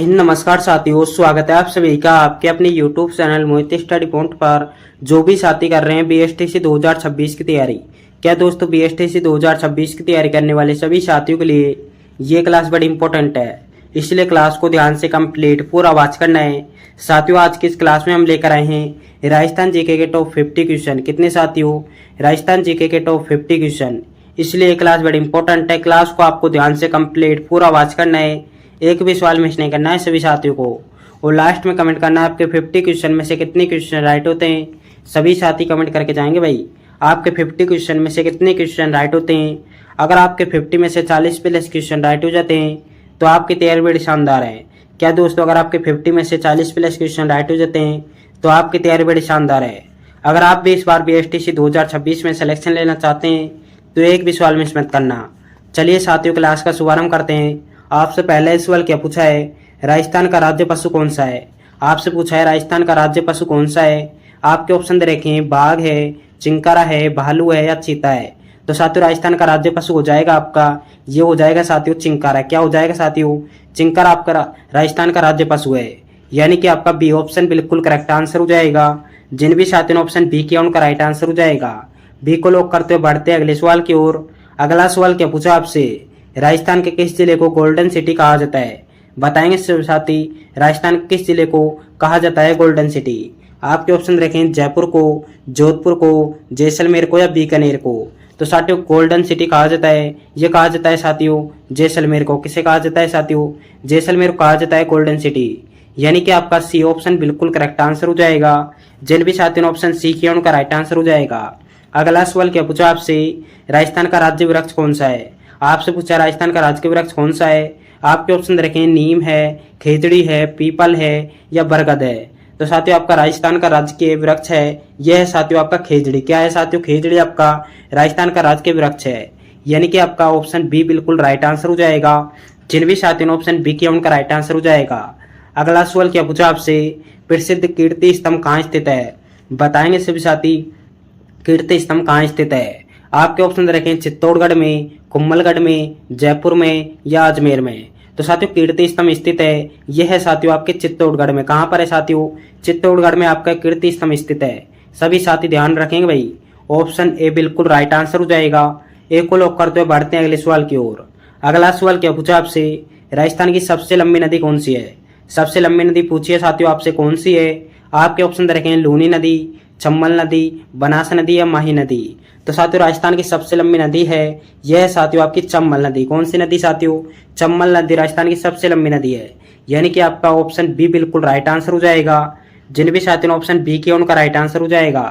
हिंद। नमस्कार साथियों, स्वागत है आप सभी का आपके अपने YouTube चैनल मोहित स्टडी पॉइंट पर। जो भी साथी कर रहे हैं BSTC 2026 की तैयारी, क्या दोस्तों BSTC 2026 की तैयारी करने वाले सभी साथियों के लिए ये क्लास बड़ी इंपॉर्टेंट है, इसलिए क्लास को ध्यान से कंप्लीट पूरा वॉच करना है। साथियों, आज की इस क्लास में हम लेकर आए हैं राजस्थान जीके के टॉप 50 क्वेश्चन। कितने साथियों? राजस्थान जीके के टॉप 50 क्वेश्चन, इसलिए ये क्लास बड़ी इंपॉर्टेंट है। क्लास को आपको ध्यान से कंप्लीट पूरा वॉच करना है, एक भी सवाल मिस नहीं करना है सभी साथियों को। और लास्ट में कमेंट करना है आपके 50 क्वेश्चन में से कितने क्वेश्चन राइट होते हैं। सभी साथी कमेंट करके जाएंगे भाई, आपके 50 क्वेश्चन में से कितने क्वेश्चन राइट होते हैं। अगर आपके 50 में से 40 प्लस क्वेश्चन राइट हो जाते हैं तो आपकी तैयारी बड़ी शानदार है। क्या दोस्तों? अगर आपके 50 में से 40 प्लस क्वेश्चन राइट हो जाते हैं तो आपकी तैयारी बड़ी शानदार है। अगर आप भी इस बार BSTC 2026 में सिलेक्शन लेना चाहते हैं तो एक भी सवाल मिस मत करना। चलिए साथियों, क्लास का शुभारंभ करते हैं। आपसे पहले सवाल क्या पूछा है? राजस्थान का राज्य पशु कौन सा है? आपसे पूछा है राजस्थान का राज्य पशु कौन सा है। आपके ऑप्शन दे रखे हैं, बाघ है, चिंकारा है, भालू है या चीता है। तो साथियों, राजस्थान का राज्य पशु हो जाएगा आपका, ये हो जाएगा साथियों चिंकारा। क्या हो जाएगा साथियों? चिंकारा आपका राजस्थान का राज्य पशु है, यानी कि आपका बी ऑप्शन बिल्कुल करेक्ट आंसर हो जाएगा। जिन भी साथियों ने ऑप्शन बी किया उनका राइट आंसर हो जाएगा। बी को लॉक करते हुए बढ़ते हैं अगले सवाल की ओर। अगला सवाल क्या पूछा आपसे? राजस्थान के किस जिले को गोल्डन सिटी कहा जाता है? बताएंगे साथी, राजस्थान के किस जिले को कहा जाता है गोल्डन सिटी। आपके ऑप्शन रखें जयपुर को, जोधपुर को, जैसलमेर को या बीकानेर को। तो साथियों, गोल्डन सिटी कहा जाता है, ये कहा जाता है साथियों जैसलमेर को। किसे कहा जाता है साथियों? जैसलमेर को कहा जाता है गोल्डन सिटी, यानी कि आपका सी ऑप्शन बिल्कुल करेक्ट आंसर हो जाएगा। जिन भी साथियों ने ऑप्शन सी किया उनका राइट आंसर हो जाएगा। अगला सवाल क्या पूछा आपसे? राजस्थान का राज्य वृक्ष कौन सा है? आपसे पूछा राजस्थान का राज्य वृक्ष कौन सा है। आपके ऑप्शन रखें नीम है, खेजड़ी है, पीपल है या बरगद है। तो साथियों, आपका राजस्थान का राजकीय वृक्ष है, यह है साथियों आपका खेजड़ी। क्या है साथियों? खेजड़ी आपका राजस्थान का राजकीय वृक्ष है, यानी कि आपका ऑप्शन बी बिल्कुल राइट आंसर हो जाएगा। जिन भी साथियों ने ऑप्शन बी किया उनका राइट आंसर हो जाएगा। अगला सवाल क्या पूछा आपसे? प्रसिद्ध कीर्ति स्तंभ कहाँ स्थित है? बताएंगे सभी साथी, कीर्ति स्तंभ कहाँ स्थित है। आपके ऑप्शन रखें चित्तौड़गढ़ में, कुम्भलगढ़ में, जयपुर में या अजमेर में। तो साथियों, कीर्ति स्तंभ स्थित है, यह है साथियों आपके चित्तौड़गढ़ में। कहाँ पर है साथियों? चित्तौड़गढ़ में आपका कीर्ति स्तंभ स्थित है। सभी साथी ध्यान रखेंगे भाई, ऑप्शन ए बिल्कुल राइट आंसर हो जाएगा। ए को लॉक करते हुए बढ़ते हैं अगले सवाल की ओर। अगला सवाल क्या पूछा आपसे? राजस्थान की सबसे लंबी नदी कौन सी है? सबसे लंबी नदी पूछिए साथियों आपसे कौन सी है। आपके ऑप्शन रखें लूनी नदी, चंबल नदी, बनास नदी या माही नदी। तो साथियों, राजस्थान की सबसे लंबी नदी है, यह है साथियों आपकी चंबल नदी। कौन सी नदी साथियों? चंबल नदी राजस्थान की सबसे लंबी नदी है, यानी कि आपका ऑप्शन बी बिल्कुल राइट आंसर हो जाएगा। जिन भी साथियों ने ऑप्शन बी किया उनका राइट आंसर हो जाएगा।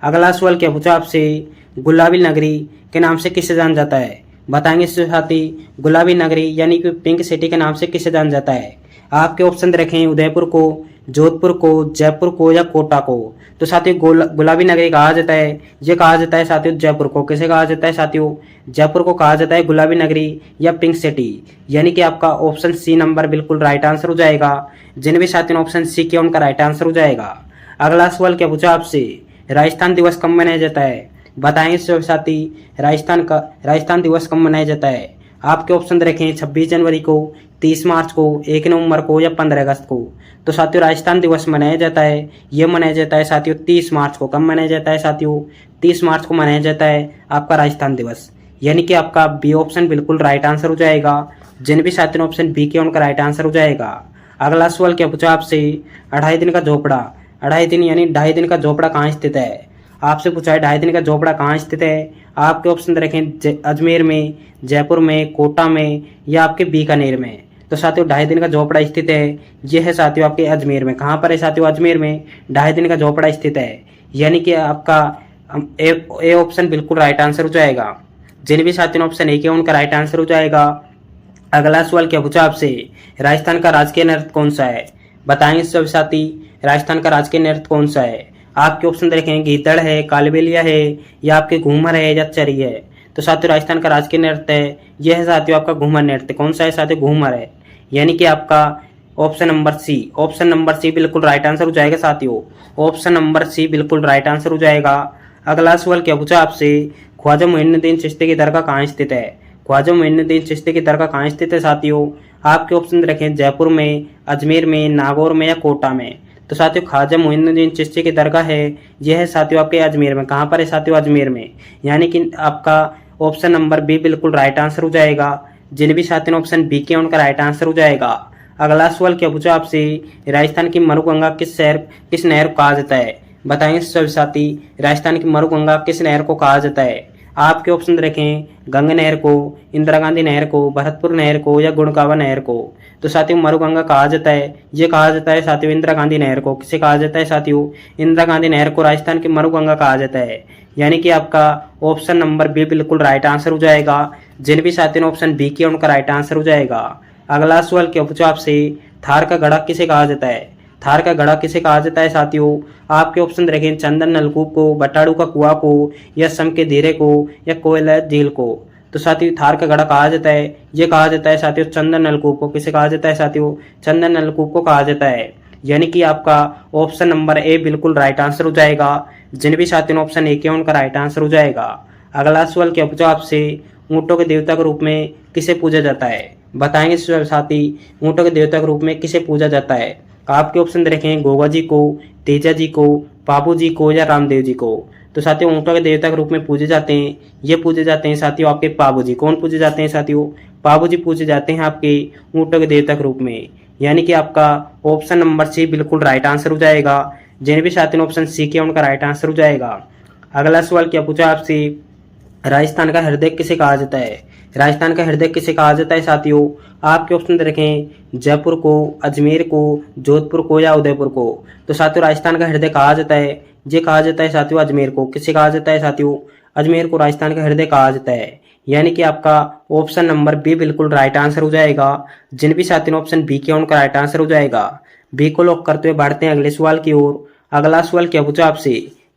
अगला सवाल क्या पूछा आपसे? गुलाबी नगरी के नाम से किसे जाना जाता है? बताएंगे साथी, गुलाबी नगरी यानी कि पिंक सिटी के नाम से किसे जाना जाता है। आपके ऑप्शन रखें उदयपुर को, जोधपुर को, जयपुर को या कोटा को। तो साथियों, गुलाबी नगरी कहा जाता है, ये कहा जाता है साथियों जयपुर को। किसे कहा जाता है साथियों? जयपुर को कहा जाता है गुलाबी नगरी या पिंक सिटी, यानी कि आपका ऑप्शन सी नंबर बिल्कुल राइट आंसर हो जाएगा। जिन भी साथियों ने ऑप्शन सी किया उनका राइट आंसर हो जाएगा। अगला सवाल क्या पूछा आपसे? राजस्थान दिवस कब मनाया जाता है? बताएंगे साथी, राजस्थान दिवस कब मनाया जाता है। आपके ऑप्शन रखें 26 जनवरी को, 30 मार्च को, 1 नवंबर को या 15 अगस्त को। तो साथियों, राजस्थान दिवस मनाया जाता है, यह मनाया जाता है साथियों 30 मार्च को। कब मनाया जाता है साथियों? 30 मार्च को मनाया जाता है आपका राजस्थान दिवस, यानी कि आपका बी ऑप्शन बिल्कुल राइट आंसर हो जाएगा। जिन भी साथियों ने ऑप्शन बी किया उनका राइट आंसर हो जाएगा। अगला सवाल क्या पूछा आपसे? 2.5 दिन का झोपड़ा, 2.5 दिन यानी 2.5 दिन का झोपड़ा कहाँ स्थित है। आपसे पूछा है 2.5 दिन का झोपड़ा कहाँ स्थित है। आपके ऑप्शन रखें अजमेर में, जयपुर में, कोटा में या आपके बीकानेर में। तो साथियों, 2.5 दिन का झोपड़ा स्थित है, यह है साथियों आपके अजमेर में। कहाँ पर है साथियों? अजमेर में 2.5 दिन का झोपड़ा स्थित है, यानी कि आपका ए ऑप्शन बिल्कुल राइट आंसर हो जाएगा। जिन भी साथियों ने ऑप्शन ए किया उनका राइट आंसर हो जाएगा। अगला सवाल क्या पूछा आपसे? राजस्थान का राजकीय नृत्य कौन सा है? बताएंगे सब साथी, राजस्थान का राजकीय नृत्य कौन सा है। आपके ऑप्शन देखें गीतड़ है, कालबेलिया है या आपके घूमर है या चरी है। तो साथियों, राजस्थान का राजकीय नृत्य है, यह है साथियों आपका घूमर नृत्य। कौन सा है साथियों? घूमर है, यानी कि आपका option number C, option number C बिल्कुल राइट आंसर हो जाएगा साथियों। ऑप्शन नंबर सी बिल्कुल राइट आंसर हो जाएगा। अगला सवाल क्या पूछा आपसे? ख्वाजा मोइनुद्दीन चिश्ती की दरगाह कहाँ स्थित है? ख्वाजा मोइनुद्दीन चिश्ती की दरगाह कहाँ स्थित है साथियों? आपके ऑप्शन रखें जयपुर में, अजमेर में, नागौर में या कोटा में। तो साथियों ख्वाजा मोइनुद्दीन चिश्ती की दरगाह है, यह है साथियों आपके अजमेर में। कहाँ पर है साथियों? अजमेर में। यानी कि आपका ऑप्शन नंबर बी बिल्कुल राइट आंसर हो जाएगा। जिन भी साथियों ने ऑप्शन बी किया उनका राइट आंसर हो जाएगा। अगला सवाल क्या पूछा आपसे, राजस्थान की मरुगंगा किस नहर को कहा जाता है? बताएंगे सभी साथी, राजस्थान की मरुगंगा किस नहर को कहा जाता है? आपके ऑप्शन रखें गंगा नहर को, इंदिरा गांधी नहर को, भरतपुर नहर को या गुणकावा नहर को। तो साथियों मरुगंगा कहा जाता है, ये कहा जाता है साथियों इंदिरा गांधी नहर को। किसे कहा जाता है साथियों? इंदिरा गांधी नहर को राजस्थान की मरुगंगा कहा जाता है। यानी कि आपका ऑप्शन नंबर बी बिल्कुल राइट आंसर हो जाएगा। जिन भी साथियों ने ऑप्शन बी किया उनका राइट आंसर हो जाएगा। अगला सवाल क्या पूछा आपसे, थार का गढ़ा किसे कहा जाता है? थार का गढ़ा किसे कहा जाता है साथियों? आपके ऑप्शन रखें चंदन नलकूप को, बटाड़ू का कुआं को, या सम के धीरे को, या कोयला झील को। तो साथियों थार का गढ़ा कहा जाता है, ये कहा जाता है साथियों चंदन नलकूप को। किसे कहा जाता है साथियों? चंदन नलकूप को कहा जाता है। यानी कि आपका ऑप्शन नंबर ए बिल्कुल राइट आंसर हो जाएगा। जिन भी साथियों ने ऑप्शन ए किया उनका राइट आंसर हो जाएगा। अगला सवाल क्या पूछा आपसे, ऊंटों के देवता के रूप में किसे पूजा जाता है? बताएंगे साथी, ऊंटों के देवता के रूप में किसे पूजा जाता है? आपके ऑप्शन रखें गोगा जी को, तेजा जी को, बाबू जी को या रामदेव जी को। तो साथियों ऊंटों के देवता के रूप में पूजे जाते हैं, ये पूजे जाते हैं साथियों आपके बाबू जी। कौन पूजे जाते हैं साथियों? बाबू जी पूजे जाते हैं आपके ऊंटों के देवता के रूप में। यानी कि आपका ऑप्शन नंबर सी बिल्कुल राइट आंसर हो जाएगा। जिन भी साथियों ने ऑप्शन सी किया उनका राइट आंसर हो जाएगा। अगला सवाल क्या पूछा आपसे, राजस्थान का हृदय किसे कहा जाता है? राजस्थान का हृदय किसे कहा जाता है साथियों? आपके ऑप्शन रखें जयपुर को, अजमेर को, जोधपुर को या उदयपुर को। तो साथियों राजस्थान का हृदय कहा जाता है, ये कहा जाता है साथियों अजमेर को। किसे कहा जाता है साथियों? अजमेर को राजस्थान का हृदय कहा जाता है। यानी कि आपका ऑप्शन नंबर बी बिल्कुल राइट आंसर हो जाएगा। जिन भी साथियों ने ऑप्शन बी किया उनका राइट आंसर हो जाएगा। बी को लॉक करते हुए बढ़ते हैं अगले सवाल की ओर। अगला सवाल क्या पूछा आपसे,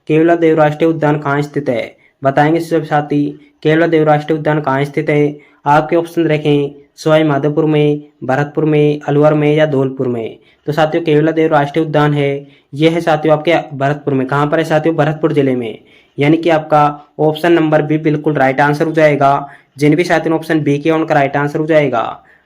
केवला देव राष्ट्रीय उद्यान कहाँ स्थित है? बताएंगे सब साथी, केवला देव राष्ट्रीय उद्यान कहाँ स्थित है? आपके ऑप्शन रखें सवाई माधोपुर में, भरतपुर में, अलवर में या धौलपुर में। तो साथियों केवला देव राष्ट्रीय उद्यान है, यह है साथियों आपके भरतपुर में। कहाँ पर है साथियों? भरतपुर जिले में। यानी कि आपका ऑप्शन नंबर बी बिल्कुल राइट आंसर हो जाएगा। जिन भी साथियों ने ऑप्शन बी किया उनका राइट आंसर हो जाएगा।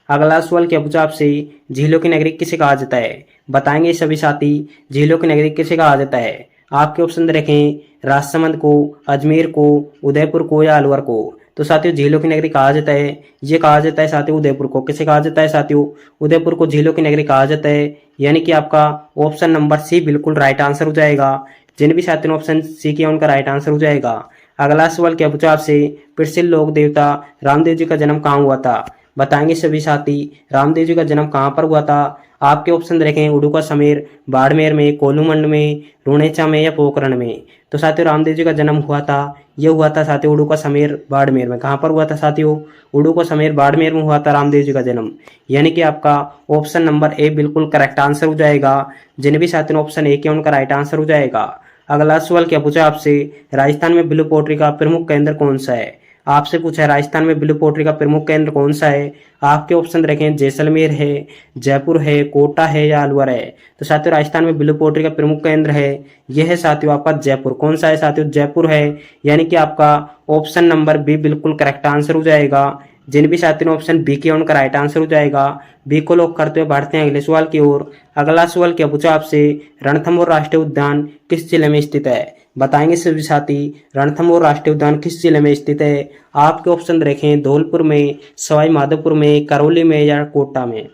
अगला सवाल क्या पूछा आपसे, झीलों की नगरी किसे कहा जाता है? बताएंगे सभी साथी, झीलों की नगरी किसे कहा जाता है? आपके ऑप्शन रखें राजसमंद को, अजमेर को, उदयपुर को या अलवर को। तो साथियों झीलों की नगरी कहा जाता है, ये कहा जाता है साथियों उदयपुर को। किसे कहा जाता है साथियों? उदयपुर को झीलों की नगरी कहा जाता है। यानी कि आपका ऑप्शन नंबर सी बिल्कुल राइट आंसर हो जाएगा। जिन भी साथियों ने ऑप्शन सी किया उनका राइट आंसर हो जाएगा। अगला सवाल क्या पूछा आपसे, प्रसिद्ध लोक देवता रामदेव जी का जन्म कहाँ हुआ था? बताएंगे सभी साथी, रामदेव जी का जन्म कहाँ पर हुआ था? आपके ऑप्शन रखें उड़ुका समेर, बाड़मेर में, कोलूमंड में, रुणेचा में या पोखरण में। तो साथियों रामदेव जी का जन्म हुआ था, ये हुआ था साथियों उड़ुका समेर बाड़मेर में। कहाँ पर हुआ था साथियों? उड़ुका समेर बाड़मेर में हुआ था रामदेव जी का जन्म। यानी कि आपका ऑप्शन नंबर ए बिल्कुल करेक्ट आंसर हो जाएगा। जिन भी साथियों ने ऑप्शन ए किया उनका राइट आंसर हो जाएगा। अगला सवाल क्या पूछा आपसे, राजस्थान में ब्लू पोट्री का प्रमुख केंद्र कौन सा है? आपसे पूछा है राजस्थान में ब्लू पोट्री का प्रमुख केंद्र कौन सा है? आपके ऑप्शन रखें जैसलमेर है, जयपुर है, कोटा है या अलवर है। तो साथियों राजस्थान में ब्लू पोट्री का प्रमुख केंद्र है, यह है साथियों आपका जयपुर। कौन सा है साथियों? जयपुर है। यानी कि आपका ऑप्शन नंबर बी बिल्कुल करेक्ट आंसर हो जाएगा। जिन भी साथियों ने ऑप्शन बी किया उनका राइट आंसर हो जाएगा। बी को लॉक करते हुए बढ़ते हैं अगले सवाल की ओर। अगला सवाल क्या पूछा आपसे, रणथंभौर राष्ट्रीय उद्यान किस जिले में स्थित है? बताएंगे सभी साथी, रणथंभौर राष्ट्रीय उद्यान किस जिले में स्थित है? आपके ऑप्शन रखें धौलपुर में, सवाई माधोपुर में, करौली में या कोटा में।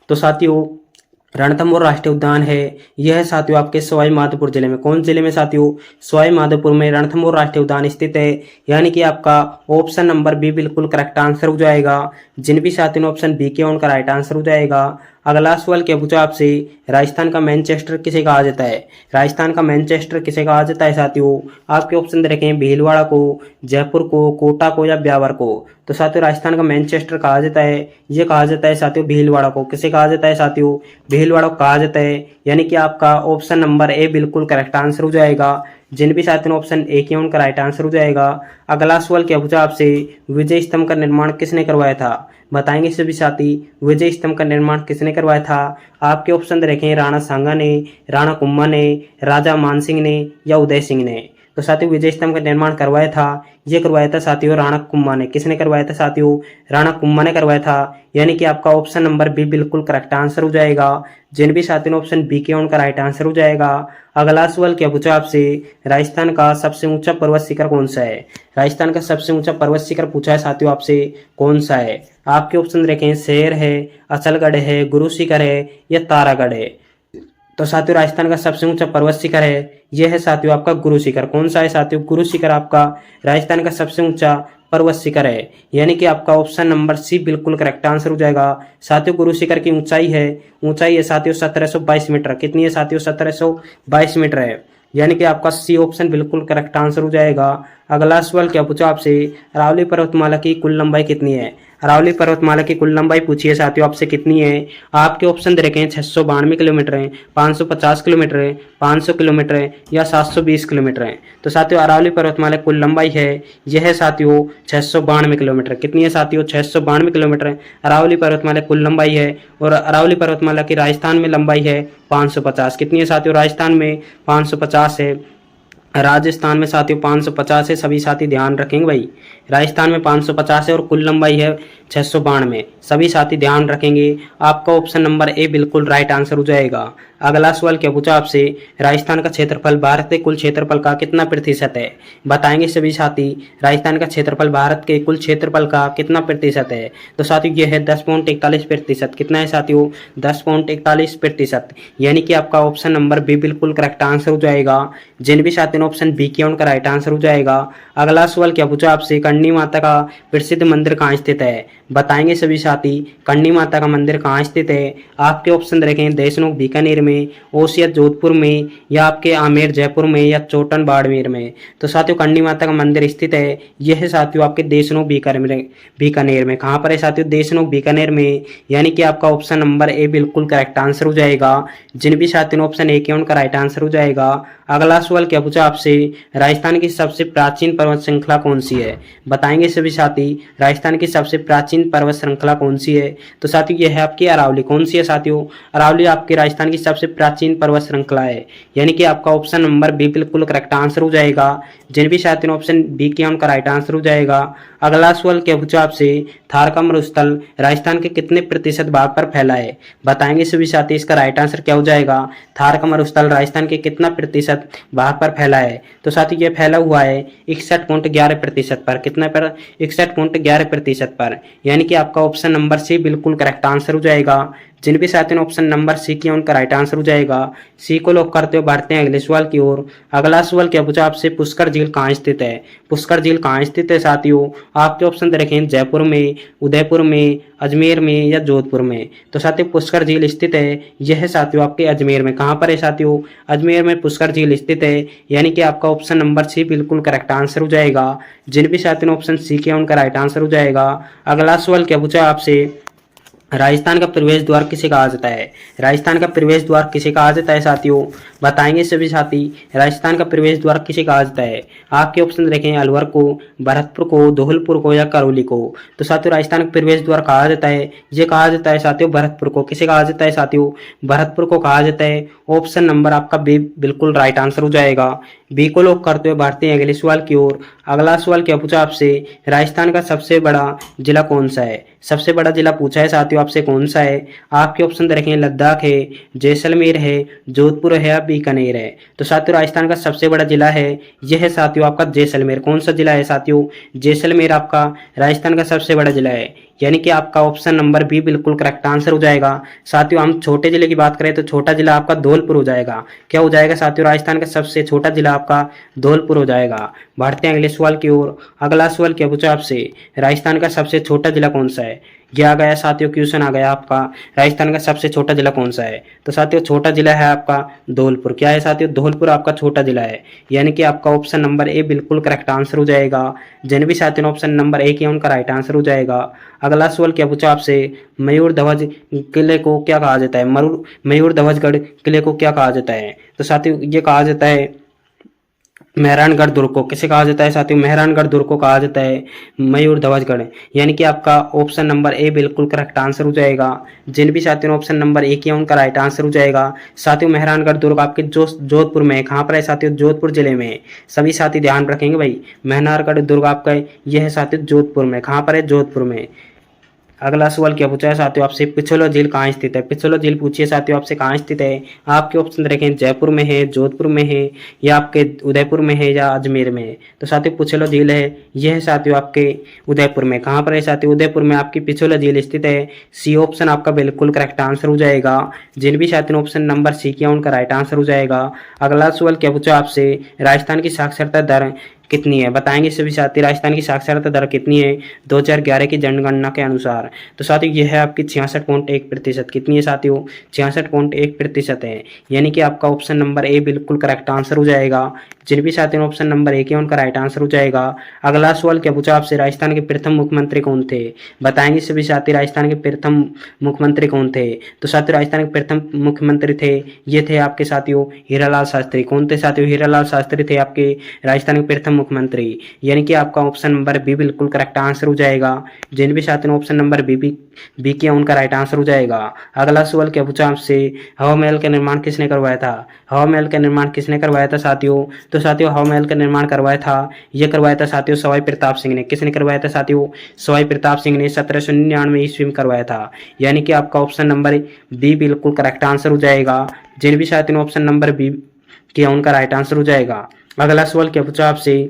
तो साथियों रणथंभौर राष्ट्रीय उद्यान है, यह है साथियों आपके सवाई माधोपुर जिले में। कौन जिले में साथियों? सवाई माधोपुर में रणथंभौर राष्ट्रीय उद्यान स्थित है। यानी कि आपका ऑप्शन नंबर बी बिल्कुल करेक्ट आंसर हो जाएगा। जिन भी साथियों ने ऑप्शन बी किया उनका राइट आंसर हो जाएगा। अगला सवाल क्या पूछा आपसे, राजस्थान का मैनचेस्टर किसे कहा जाता है? राजस्थान का मैनचेस्टर किसे कहा जाता है साथियों? आपके ऑप्शन रखें भीलवाड़ा को, जयपुर को, कोटा को या ब्यावर को। तो साथियों राजस्थान का मैनचेस्टर कहा जाता है, ये कहा जाता है साथियों भीलवाड़ा को। किसे कहा जाता है साथियों? भीलवाड़ा को कहा जाता है। यानी कि आपका ऑप्शन नंबर ए बिल्कुल करेक्ट आंसर हो जाएगा। जिन भी साथियों ने ऑप्शन ए किया उनका राइट आंसर हो जाएगा। अगला सवाल क्या पूछा आपसे, विजय स्तंभ का निर्माण किसने करवाया था? बताएंगे सभी साथी, विजय स्तंभ का निर्माण किसने करवाया था? आपके ऑप्शन रखें राणा सांगा ने, राणा कुंभा ने, राजा मानसिंह ने या उदय सिंह ने। तो साथियों विजय स्तंभ का निर्माण करवाया था, ये करवाया था साथियों राणा कुंभा ने। किसने करवाया था साथियों? राणा कुंभा ने करवाया था। यानी कि आपका ऑप्शन नंबर बी बिल्कुल करेक्ट आंसर हो जाएगा। जिन भी साथियों ने ऑप्शन बी किया उनका राइट आंसर हो जाएगा। अगला सवाल क्या पूछा आपसे, राजस्थान का सबसे ऊंचा पर्वत शिखर कौन सा है? राजस्थान का सबसे ऊंचा पर्वत शिखर पूछा है साथियों आपसे, कौन सा है? आपके ऑप्शन देखें, शेर है, अचलगढ़ है, गुरु शिखर है या तारागढ़ है। तो साथियों राजस्थान का सबसे ऊंचा पर्वत शिखर है, यह है साथियों आपका गुरु शिखर। कौन सा है साथियों? गुरु शिखर आपका राजस्थान का सबसे ऊंचा पर्वत शिखर है। यानी कि आपका ऑप्शन नंबर सी बिल्कुल करेक्ट आंसर हो जाएगा। साथियों गुरु शिखर की ऊंचाई है साथियों 1722 मीटर। कितनी है साथियों? 1722 मीटर है। यानी कि आपका सी ऑप्शन बिल्कुल करेक्ट आंसर हो जाएगा। अगला सवाल क्या पूछा आपसे, अरावली पर्वतमाला की कुल लंबाई कितनी है? अरावली पर्वतमाला की कुल लंबाई पूछी है साथियों आपसे, कितनी है? आपके ऑप्शन दे रखे हैं 692 किलोमीटर है, 550 किलोमीटर है, 500 किलोमीटर है या 720 किलोमीटर है। तो साथियों अरावली पर्वतमाला कुल लंबाई है, यह है साथियों 692 किलोमीटर। कितनी है साथियों? 692 किलोमीटर है अरावली पर्वतमाला कुल लंबाई है। और अरावली पर्वतमाला की राजस्थान में लंबाई है 550। कितनी है साथियों? राजस्थान में 550 है, राजस्थान में साथियों 550 है। सभी साथी ध्यान रखेंगे भाई, राजस्थान में 550 है और कुल लंबाई है 692। सभी साथी ध्यान रखेंगे। आपका ऑप्शन नंबर ए बिल्कुल राइट आंसर हो जाएगा। अगला सवाल क्या पूछा आपसे, राजस्थान का क्षेत्रफल भारत के कुल क्षेत्रफल का कितना प्रतिशत है? बताएंगे सभी साथी, राजस्थान का क्षेत्रफल भारत के कुल क्षेत्रफल का कितना प्रतिशत है? तो साथियों यह है 10.41%। कितना है साथियों? 10.41%। यानी कि आपका ऑप्शन नंबर बी बिल्कुल करेक्ट आंसर हो जाएगा। जिन भी साथियों ने ऑप्शन बी किया उनका राइट आंसर हो जाएगा। अगला सवाल क्या पूछा आपसे, करणी माता का प्रसिद्ध मंदिर कहाँ स्थित है? बताएंगे सभी साथी, करणी माता का मंदिर कहाँ स्थित है? आपके ऑप्शन रखें, देशनोक बीकानेर में, ओसियत जोधपुर में या आपके आमेर जयपुर में या चोटन बाड़मेर में। तो साथियों करणी माता का मंदिर स्थित है, यह है साथियों आपके देशनोक बीकानेर में। कहाँ पर है साथियों? देशनोक बीकानेर में। यानी कि आपका ऑप्शन नंबर ए बिल्कुल करेक्ट आंसर हो जाएगा। जिन भी साथियों ने ऑप्शन ए किया उनका राइट आंसर हो जाएगा। अगला सवाल क्या पूछा आपसे, राजस्थान की सबसे प्राचीन पर्वत श्रृंखला कौन सी है? बताएंगे सभी साथी, राजस्थान की सबसे प्राचीन पर्वत श्रृंखला कौन सी है? तो साथियों यह है आपकी अरावली। कौन सी है साथियों? अरावली आपके राजस्थान की सबसे प्राचीन पर्वत श्रृंखला है। यानी कि आपका ऑप्शन नंबर बी बिल्कुल करेक्ट आंसर हो जाएगा। जिन भी साथियों ने ऑप्शन बी किया उनका राइट आंसर हो जाएगा। अगला सवाल क्या पूछा आपसे, थार का मरुस्थल राजस्थान के कितने प्रतिशत भाग पर फैला है? बताएंगे सभी साथी, इसका राइट आंसर क्या हो जाएगा? थार का मरुस्थल राजस्थान के कितना प्रतिशत भाग पर फैला है? तो साथी ये फैला हुआ है 61.11% पर। कितना पर? 61.11% पर। यानी कि आपका ऑप्शन नंबर सी बिल्कुल करेक्ट आंसर हो जाएगा। जिन भी साथियों ने ऑप्शन नंबर सी किया उनका राइट आंसर हो जाएगा। सी को लॉक करते हुए बढ़ते हैं अगले सवाल की ओर। अगला सवाल क्या पूछा आपसे, पुष्कर झील कहाँ स्थित है? पुष्कर झील कहाँ स्थित है साथियों? आपके ऑप्शन देखें, जयपुर में, उदयपुर में, अजमेर में या जोधपुर में। तो साथियों पुष्कर झील स्थित है, यह है साथियों आपके अजमेर में। कहाँ पर है साथियों? अजमेर में पुष्कर झील स्थित है। यानी कि आपका ऑप्शन नंबर सी बिल्कुल करेक्ट आंसर हो जाएगा। जिन भी साथियों ने ऑप्शन सी किया उनका राइट आंसर हो जाएगा। अगला सवाल क्या पूछा आपसे, राजस्थान का प्रवेश द्वार किसे कहा जाता है? राजस्थान का प्रवेश द्वार किसे कहा जाता है साथियों? बताएंगे सभी साथी, राजस्थान का प्रवेश द्वार किसे कहा जाता है? आपके ऑप्शन देखें, अलवर को, भरतपुर को, धौलपुर को या करौली को। तो साथियों राजस्थान का प्रवेश द्वार कहा जाता है, ये कहा जाता है साथियों भरतपुर को। किसे कहा जाता है साथियों? भरतपुर को कहा जाता है। ऑप्शन नंबर आपका बी बिल्कुल राइट आंसर हो जाएगा। बी को लॉक करते हुए बढ़ते हैं अगले सवाल की ओर। अगला सवाल क्या पूछा आपसे, राजस्थान का सबसे बड़ा जिला कौन सा है? सबसे बड़ा जिला पूछा है साथियों आपसे, कौन सा है? आपके ऑप्शन रखें, लद्दाख है, जैसलमेर है, जोधपुर है या बीकानेर है। तो साथियों राजस्थान का सबसे बड़ा जिला है, यह है साथियों आपका जैसलमेर। कौन सा जिला है साथियों? जैसलमेर आपका राजस्थान का सबसे बड़ा जिला है। यानी कि आपका ऑप्शन नंबर बी बिल्कुल करेक्ट आंसर हो जाएगा। साथियों हम छोटे जिले की बात करें तो छोटा जिला आपका धौलपुर हो जाएगा। क्या हो जाएगा साथियों? राजस्थान का सबसे छोटा जिला आपका धौलपुर हो जाएगा। बढ़ते हैं अगले सवाल की ओर। अगला सवाल क्या पूछा आपसे, राजस्थान का सबसे छोटा जिला कौन सा है? ये आ गया साथियों, क्वेश्चन आ गया आपका, राजस्थान का सबसे छोटा जिला कौन सा है? तो साथियों छोटा जिला है आपका धौलपुर। क्या है साथियों? धौलपुर आपका छोटा जिला है। यानी कि आपका ऑप्शन नंबर ए बिल्कुल करेक्ट आंसर हो जाएगा। जिन भी साथियों ने ऑप्शन नंबर ए किया उनका राइट आंसर हो जाएगा। अगला सवाल क्या पूछा आपसे, मयूर ध्वज किले को क्या कहा जाता है? मयूर ध्वजगढ़ किले को क्या कहा जाता है? तो साथियों ये कहा जाता है मेहरानगढ़ दुर्ग को किसे कहा जाता है साथियों? मेहरानगढ़ दुर्ग को कहा जाता है मयूर ध्वजगढ़। यानी कि आपका ऑप्शन नंबर ए बिल्कुल करेक्ट आंसर हो जाएगा। जिन भी साथियों ने ऑप्शन नंबर ए किया उनका राइट आंसर हो जाएगा। साथियों मेहरानगढ़ दुर्ग आपके जोधपुर में है। कहाँ पर है साथियों? जोधपुर जिले में है। सभी साथी ध्यान रखेंगे भाई, मेहरानगढ़ दुर्ग आपका यह है साथियों जोधपुर में। कहाँ पर है? जोधपुर में। अगला सवाल क्या पूछा है साथियों आपसे? पिछोला झील कहाँ स्थित है? पिछोला झील पूछिए साथियों आपसे कहाँ स्थित है। आपके ऑप्शन देखें, जयपुर में है, जोधपुर में है, या आपके उदयपुर में है, या अजमेर में है। तो साथियों पिछोला झील है, यह है साथियों आपके उदयपुर में। कहाँ पर है साथियों? उदयपुर में आपकी पिछोला झील स्थित है। सी ऑप्शन आपका बिल्कुल करेक्ट आंसर हो जाएगा। जिन भी साथियों ने ऑप्शन नंबर सी किया उनका राइट आंसर हो जाएगा। अगला सवाल क्या पूछा आपसे? राजस्थान की साक्षरता दर कितनी है? बताएंगे सभी साथी, राजस्थान की साक्षरता दर कितनी है 2011 की जनगणना के अनुसार? तो साथियों यह है आपकी 66.1%। कितनी है साथियों? 66.1% है। यानी कि आपका ऑप्शन नंबर ए बिल्कुल करेक्ट आंसर हो जाएगा। जिन भी साथियों ने ऑप्शन नंबर ए किया उनका राइट आंसर हो जाएगा। अगला सवाल क्या पूछा आपसे? राजस्थान के प्रथम मुख्यमंत्री कौन थे? बताएंगे सभी साथी, राजस्थान के प्रथम मुख्यमंत्री कौन थे? तो साथियों राजस्थान के प्रथम मुख्यमंत्री थे, ये थे आपके साथियों हीरालाल शास्त्री। कौन थे साथियों? हीरालाल शास्त्री थे आपके राजस्थान के प्रथम मुख्यमंत्री। यानी कि आपका ऑप्शन नंबर बी बिल्कुल करेक्ट आंसर हो जाएगा। जिन भी साथियों ने ऑप्शन नंबर बी किया उनका राइट आंसर हो जाएगा। अगला सवाल क्या पूछा आपसे? हवा महल का निर्माण किसने करवाया था? हवा महल का निर्माण किसने करवाया था साथियों? तो साथियों हवा महल का निर्माण करवाया था, यह करवाया था साथियों सवाई प्रताप सिंह ने। किसने करवाया था साथियों? सवाई प्रताप सिंह ने 1799 ईस्वी में करवाया था। यानी कि आपका ऑप्शन नंबर बी बिल्कुल करेक्ट आंसर हो जाएगा। जिन भी साथियों ने ऑप्शन नंबर बी किया उनका राइट आंसर हो जाएगा। अगला सवाल क्या पूछा आपसे?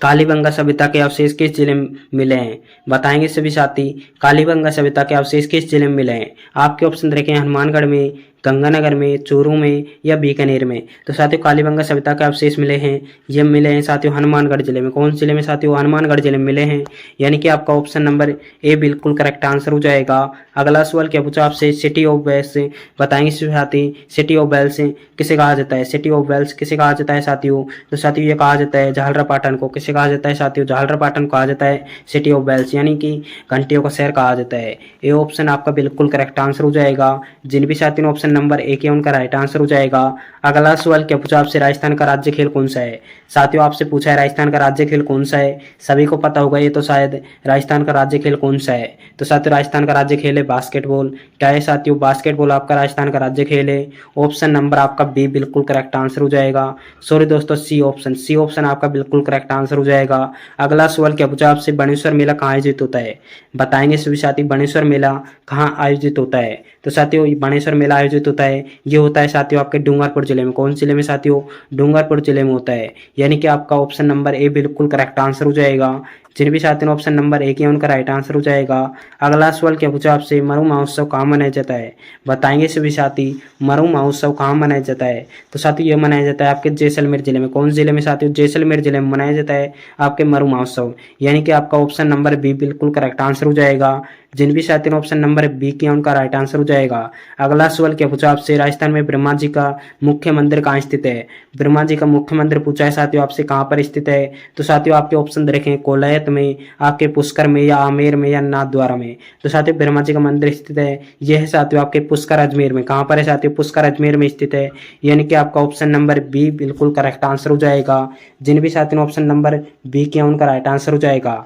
कालीबंगा सभ्यता के अवशेष किस जिले में मिले हैं? बताएंगे सभी साथी, कालीबंगा सभ्यता के अवशेष किस जिले में मिले हैं? आपके ऑप्शन देखें, हनुमानगढ़ में, गंगानगर में, चूरू में, या बीकानेर में। तो साथियों कालीबंगा सभ्यता के अवशेष मिले हैं, ये मिले हैं साथियों हनुमानगढ़ जिले में। कौन जिले में साथियों? हनुमानगढ़ जिले में मिले हैं। यानी कि आपका ऑप्शन नंबर ए बिल्कुल करेक्ट आंसर हो जाएगा। अगला सवाल क्या पूछा आपसे? सिटी ऑफ वेल्स बताएंगे सभी साथी, सिटी ऑफ वेल्स किसे कहा जाता है? सिटी ऑफ वेल्स किसे कहा जाता है साथियों? तो साथियों ये कहा जाता है झालरापाटन को। किसे कहा जाता है साथियों? झालरापाटन को कहा जाता है सिटी ऑफ वेल्स, यानी कि घंटियों का शहर कहा जाता है। ये ऑप्शन आपका बिल्कुल करेक्ट आंसर हो जाएगा। जिन भी साथियों ने ऑप्शन नंबर ए किया उनका राइट आंसर हो जाएगा। अगला सवाल क्या पूछा आपसे? राजस्थान का राज्य खेल कौन सा है? साथियों आपसे पूछा है राजस्थान का राज्य खेल कौन सा है। सभी को पता होगा ये तो शायद, राजस्थान का राज्य खेल कौन सा है? तो साथियों राजस्थान का राज्य खेल है बास्केटबॉल। क्या है साथियों? बास्केटबॉल आपका राजस्थान का राज्य खेल है। ऑप्शन नंबर आपका बी बिल्कुल करेक्ट आंसर हो जाएगा। सॉरी दोस्तों, सी ऑप्शन आपका बिल्कुल करेक्ट आंसर हो जाएगा। अगला सवाल क्या पूछा आपसे? बाणेश्वर मेला कहाँ आयोजित होता है? बताएंगे सभी साथी, बाणेश्वर मेला कहाँ आयोजित होता है? तो साथियों बाणेश्वर मेला आयोजित होता है, ये होता है साथियों आपके डूंगरपुर जिले में। कौन जिले में साथियों? डूंगरपुर जिले में होता है। यानी कि आपका ऑप्शन नंबर ए बिल्कुल करेक्ट आंसर हो जाएगा। जिन भी साथियों ने ऑप्शन नंबर ए किया उनका राइट आंसर हो जाएगा। अगला सवाल क्या पूछा आपसे? मरु महोत्सव कहाँ मनाया जाता है? बताएंगे सभी साथी, मरु महोत्सव कहाँ मनाया जाता है? तो साथियों ये मनाया जाता है आपके जैसलमेर जिले में। कौन जिले में साथियों? जैसलमेर जिले में मनाया जाता है आपके मरु महोत्सव। यानी कि आपका ऑप्शन नंबर बी बिल्कुल करेक्ट आंसर हो जाएगा। जिन भी साथियों ने ऑप्शन नंबर बी किया उनका राइट आंसर हो जाएगा। अगला सवाल क्या पूछा आपसे? राजस्थान में ब्रह्मा जी का मुख्य मंदिर कहाँ स्थित है? ब्रह्मा जी का मुख्य मंदिर पूछा है साथियों आपसे, कहाँ पर स्थित है? तो साथियों आपके ऑप्शन देखें, कोलायत में, आपके पुष्कर में, या आमेर में, या नाथद्वारा में। तो साथियों ब्रह्मा जी का मंदिर स्थित है, यह है साथियों आपके पुष्कर अजमेर में। कहाँ पर है साथियों? पुष्कर अजमेर में स्थित है। यानी कि आपका ऑप्शन नंबर बी बिल्कुल करेक्ट आंसर हो जाएगा। जिन भी साथियों ने ऑप्शन नंबर बी किया उनका राइट आंसर हो जाएगा।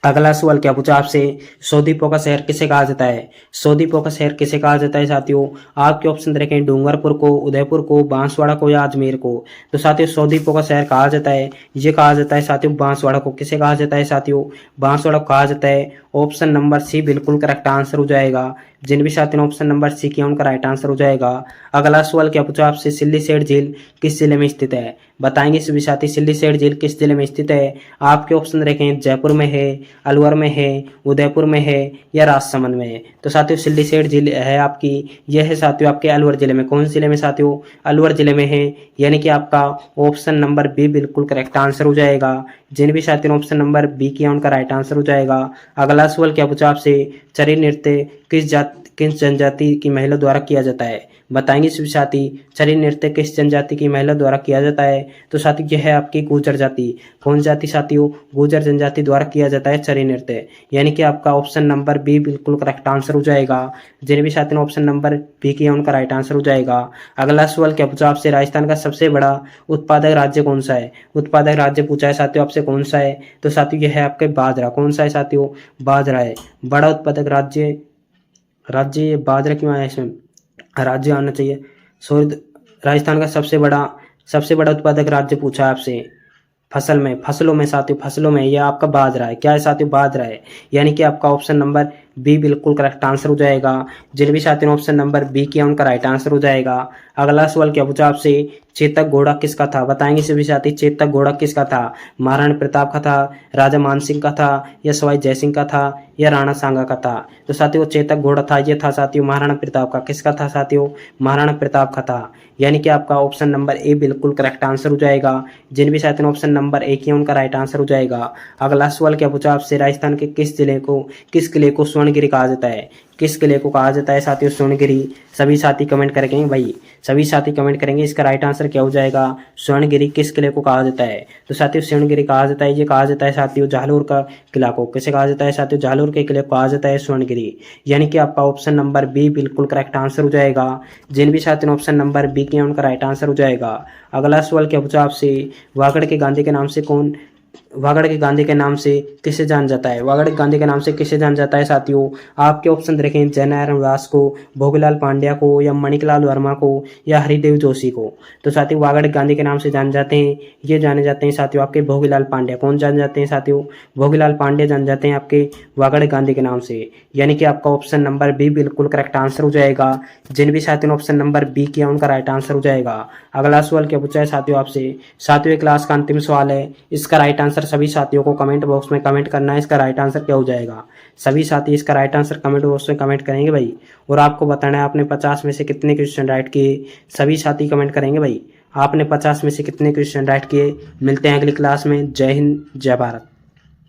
अगला सवाल क्या पूछा आपसे? सौदीपों का शहर किसे कहा जाता है? सौदीपों का शहर किसे कहा जाता है साथियों? आपके ऑप्शन देखें, डूंगरपुर को, उदयपुर को, बांसवाड़ा को, या अजमेर को। तो साथियों सौदीपों का शहर कहा जाता है, ये कहा जाता है साथियों बांसवाड़ा को। किसे कहा जाता है साथियों? बांसवाड़ा को कहा जाता है। ऑप्शन नंबर सी बिल्कुल करेक्ट आंसर हो जाएगा। जिन भी साथियों ने ऑप्शन नंबर सी किया उनका राइट आंसर हो जाएगा। अगला सवाल क्या पूछा आपसे? सिल्लीसेठ झील किस जिले में स्थित है? बताएंगे सभी साथी, सिल्लीसेठ झील किस जिले में स्थित है? आपके ऑप्शन देखें, जयपुर में है, अलवर में है, उदयपुर में है, या राजसमंद में है। तो साथियों सिल्लीसेठ झील है आपकी, यह है साथियों आपके अलवर जिले में। कौन जिले में साथियों? अलवर जिले में है। यानी कि आपका ऑप्शन नंबर बी बिल्कुल करेक्ट आंसर हो जाएगा। जिन भी साथियों ने ऑप्शन नंबर बी किया उनका राइट आंसर हो जाएगा। अगला सवाल क्या पूछा आपसे? चरी नृत्य किस जनजाति की महिला द्वारा किया जाता है? बताएंगे सभी साथी। छड़ी नृत्य किस जनजाति की महिला द्वारा किया जाता है? तो साथियों यह है आपकी गुर्जर जाति। कौन जाति साथियों? गुर्जर जनजाति द्वारा किया जाता है छड़ी नृत्य। यानी कि आपका ऑप्शन नंबर बी बिल्कुल करेक्ट आंसर हो जाएगा। जिन्हें भी साथियों ऑप्शन नंबर बी किया उनका राइट आंसर हो जाएगा। अगला सवाल क्या पूछा आपसे? राजस्थान का सबसे बड़ा उत्पादक राज्य कौन सा है? उत्पादक राज्य पूछा है साथियों आपसे, कौन सा है? तो साथियों यह है आपके बाजरा। कौन सा है साथियों? बाजरा है। बड़ा उत्पादक राज्य, राज्य बाजरा क्यों आया इसमें? राज्य आना चाहिए। सॉरी, राजस्थान का सबसे बड़ा उत्पादक राज्य पूछा है आपसे फसलों में साथियों, फसलों में यह आपका बाजरा है। क्या है साथियों? बाजरा है। यानी कि आपका ऑप्शन नंबर बी बिल्कुल करेक्ट आंसर हो जाएगा। जिन भी साथियों ने ऑप्शन नंबर बी किया उनका राइट आंसर हो जाएगा। अगला सवाल क्या पूछा आपसे? चेतक घोड़ा किसका था? बताएंगे सभी साथी। चेतक घोड़ा किसका था? महाराणा प्रताप का था, राजा मान सिंह का था, या सवाई जयसिंह का था, या राणा सांगा का था? तो साथियों चेतक घोड़ा था, ये था साथियों महाराणा प्रताप का। किसका था साथियों? महाराणा प्रताप का था। यानी कि आपका ऑप्शन नंबर ए बिल्कुल करेक्ट आंसर हो जाएगा। जिन भी साथियों ने ऑप्शन नंबर ए किया उनका राइट आंसर हो जाएगा। अगला सवाल क्या पूछा आपसे? राजस्थान के किस किले को स्वर्णगिरी कहा जाता है? किस किले को कहा जाता है साथियों स्वर्णगिरी? सभी साथी कमेंट करेंगे भाई, सभी साथी कमेंट करेंगे। इसका राइट आंसर क्या हो जाएगा? स्वर्णगिरी किस किले को कहा जाता है? तो साथियों स्वर्णगिरी कहा जाता है, ये कहा जाता है साथियों जालौर का किला को। किसे कहा जाता है साथियों? जालौर के किले को कहा जाता है स्वर्णगिरी। यानी कि आपका ऑप्शन नंबर बी बिल्कुल करेक्ट आंसर हो जाएगा। जिन भी साथियों ने ऑप्शन नंबर बी किया उनका राइट आंसर हो जाएगा। अगला सवाल क्या पूछा आपसे? वागड़ के गांधी के नाम से वागड़ के गांधी के नाम से किसे जान जाता है? वागड़ के गांधी के नाम से किसे जान जाता है साथियों? आपके ऑप्शन देखें, जयनारायण व्यास को, भोगीलाल पांड्या को, या मणिकलाल वर्मा को, या हरिदेव जोशी को? तो साथियों वागड़ के गांधी के नाम से जान जाते हैं, ये जाने जाते हैं साथियों आपके भोगीलाल पांड्या। कौन जान जाते हैं साथियों? भोगीलाल पांड्या जान जाते हैं आपके वागड़ के गांधी के नाम से। यानी कि आपका ऑप्शन नंबर बी बिल्कुल करेक्ट आंसर हो जाएगा। जिन भी साथियों ने ऑप्शन नंबर बी किया उनका राइट आंसर हो जाएगा। अगला सवाल क्या पूछा है साथियों आपसे? 7वीं क्लास का अंतिम सवाल है। इसका राइट आंसर सभी साथियों को कमेंट बॉक्स में कमेंट करना है। इसका राइट आंसर क्या हो जाएगा? सभी साथी इसका राइट आंसर कमेंट बॉक्स में कमेंट करेंगे भाई। और आपको बताना है आपने 50 में से कितने क्वेश्चन राइट किए। सभी साथी कमेंट करेंगे भाई, आपने 50 में से कितने क्वेश्चन राइट किए। मिलते हैं अगली क्लास में। जय हिंद, जय भारत।